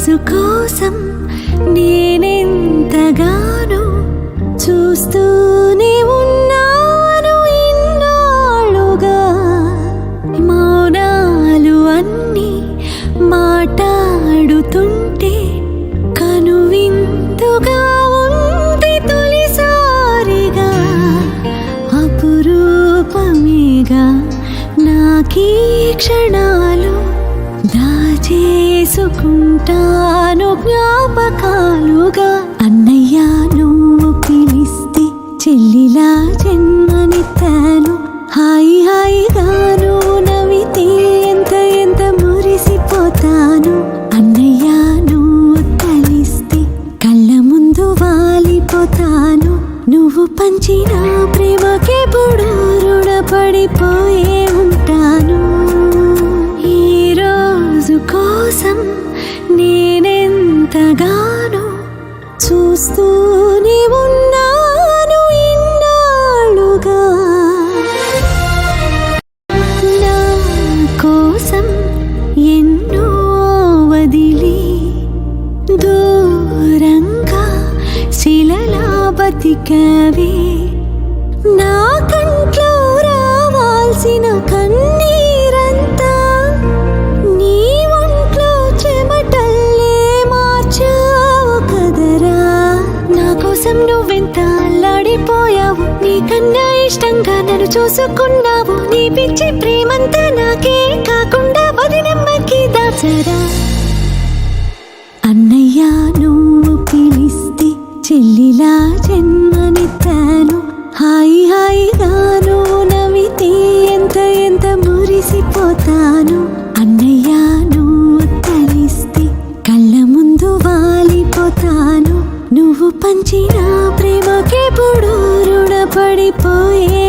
రోజు కోసం నేనెంతగానో చూస్తూనే ఉన్నాను ఇన్నాళ్ళుగా. మౌనాలు అన్నీ మాట్లాడుతుంటే కనువిందుగా ఉంది తొలిసారిగా. అపురూపమేగా నాకీ క్షణాలు, దాచేసుకుంటాను జ్ఞాపకాలుగా. అన్నయ్య నువ్వు పిలిస్తే చెల్లిలా జన్మనెత్తాను. హాయి హాయిగాను నవ్వితే ఎంత ఎంత మురిసిపోతాను. అన్నయ్య నువ్వు తలిస్తే కళ్ళ ముందు వాలిపోతాను. నువ్వు పంచిన ప్రేమకెప్పుడు రుణపడిపోయే ఉంటాను. ఈ రోజు కోసం నేనెంతగానో చూస్తూనే ఉన్నాను ఇన్నాళ్ళుగా. నా కోసం ఎన్నో వదిలి దూరంగా శిలలా బతికావే. నా కంట్లో రావాల్సిన కన్నీరంతా నీ ఒంట్లో చెమటల్లే మార్చావు కదరా. నా కోసం నువ్వెంత అల్లాడిపోయావు, నీకన్నా ఇష్టంగా నన్ను చూసుకున్నావు. నీ పిచ్చి ప్రేమంతా నాకే కాకుండా వదినమ్మకి దాచరా. అన్నయ్య నువ్వు పిలిస్తే చెల్లిలా జన్మనెత్తాను. హాయి హాయిగాను నవ్వితే ఎంత ఎంత మురిసిపోతాను. అన్నయ్య నువ్వు తలిస్తే కళ్ళ ముందు వాలిపోతాను. నువ్వు పంచిన ప్రేమకెప్పుడు రుణపడిపోయే